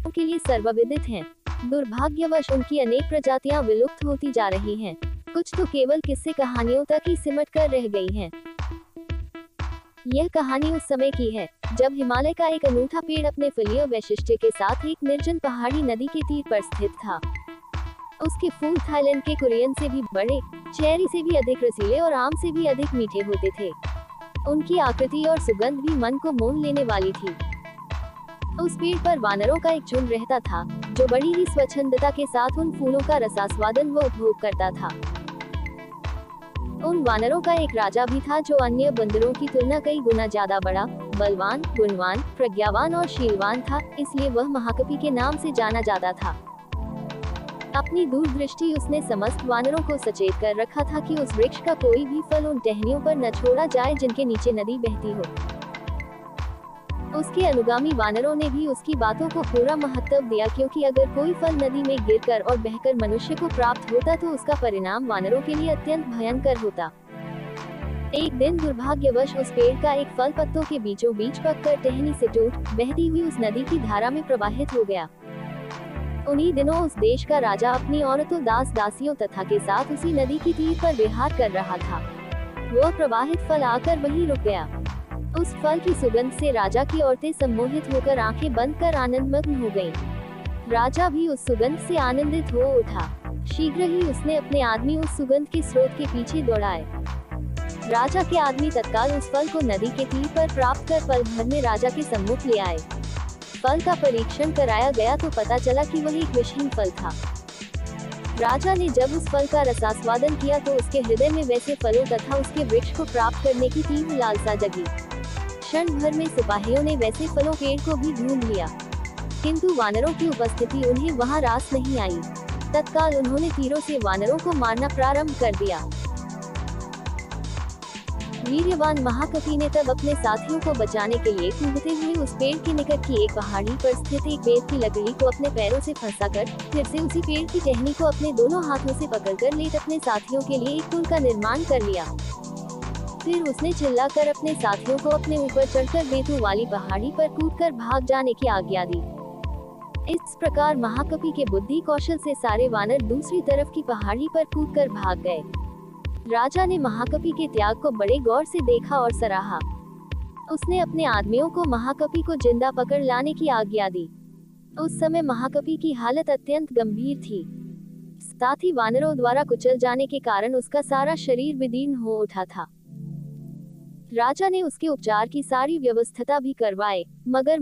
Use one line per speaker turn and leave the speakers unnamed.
के लिए सर्वविदित हैं। दुर्भाग्यवश उनकी अनेक प्रजातियां विलुप्त होती जा रही हैं। कुछ तो केवल किस्से कहानियों तक ही सिमट कर रह गई हैं। यह कहानी उस समय की है जब हिमालय का एक अनूठा पेड़ अपने फलीय वैशिष्ट्य के साथ एक निर्जन पहाड़ी नदी के तीर पर स्थित था। उसके फूल थाईलैंड के कुरियन से भी बड़े, चेरी से भी अधिक रसीले और आम से भी अधिक मीठे होते थे। उनकी आकृति और सुगंध भी मन को मोह लेने वाली थी। उस पेड़ पर वानरों का एक झुंड रहता था जो बड़ी ही स्वच्छंदता के साथ उन फूलों का रसास्वादन व उपभोग करता था। उन वानरों का एक राजा भी था जो अन्य बंदरों की तुलना कई गुना ज्यादा बड़ा, बलवान, गुणवान, प्रज्ञावान और शीलवान था, इसलिए वह महाकपि के नाम से जाना जाता था। अपनी दूरदृष्टि उसने समस्त वानरों को सचेत कर रखा था कि उस वृक्ष का कोई भी फल उन टहनियों पर न छोड़ा जाए जिनके नीचे नदी बहती हो। उसके अनुगामी वानरों ने भी उसकी बातों को पूरा महत्व दिया, क्योंकि अगर कोई फल नदी में गिरकर और बहकर मनुष्य को प्राप्त होता तो उसका परिणाम वानरों के लिए अत्यंत भयंकर होता। एक दिन दुर्भाग्यवश उस पेड़ का एक फल पत्तों के बीचों बीच पककर टहनी से टूट बहती हुई उस नदी की धारा में प्रवाहित हो गया। उन्हीं दिनों उस देश का राजा अपनी औरतों, दास दासियों तथा के साथ उसी नदी की तीर पर विहार कर रहा था। वह प्रवाहित फल आकर वहीं रुक गया। उस फल की सुगंध से राजा की औरतें सम्मोहित होकर आंखें बंद कर आनंदमग्न हो गईं। राजा भी उस सुगंध से आनंदित हो उठा। शीघ्र ही उसने अपने आदमी उस सुगंध के स्रोत के पीछे दौड़ाए। राजा के आदमी तत्काल उस फल को नदी के तीर पर प्राप्त कर पल भर में राजा के सम्मुख ले आए। फल का परीक्षण कराया गया तो पता चला कि वह एक विषहीन फल था। राजा ने जब उस फल का रसास्वादन किया तो उसके हृदय में वैसे फलों तथा उसके वृक्ष को प्राप्त करने की तीव्र लालसा जगी। क्षण भर में सिपाहियों ने वैसे फलों पेड़ को भी ढूंढ लिया, किंतु वानरों की उपस्थिति उन्हें वहां रास नहीं आई। तत्काल उन्होंने तीरों से वानरों को मारना प्रारंभ कर दिया। वीर्यवान महाकपि ने तब अपने साथियों को बचाने के लिए कूदते हुए उस पेड़ के निकट की एक पहाड़ी पर स्थित एक पेड़ की लकड़ी को अपने पैरों से फंसाकर फिर से उसी पेड़ की टहनी को अपने दोनों हाथों से पकड़कर लेट अपने साथियों के लिए एक पुल का निर्माण कर लिया। फिर उसने चिल्लाकर अपने साथियों को अपने ऊपर चढ़कर बेतू वाली पहाड़ी पर कूदकर भाग जाने की आज्ञा दी। इस प्रकार महाकपि के बुद्धि कौशल से सारे वानर दूसरी तरफ की पहाड़ी पर कूदकर भाग गए। राजा ने महाकपि के त्याग को बड़े गौर से देखा और सराहा। उसने अपने आदमियों को महाकपि को जिंदा पकड़ लाने की आज्ञा दी। उस समय महाकपि की हालत अत्यंत गंभीर थी। साथ ही वानरों द्वारा कुचल जाने के कारण उसका सारा शरीर विदीर्ण हो उठा था। राजा ने उसके उपचार की सारी व्यवस्था भी करवाए, मगर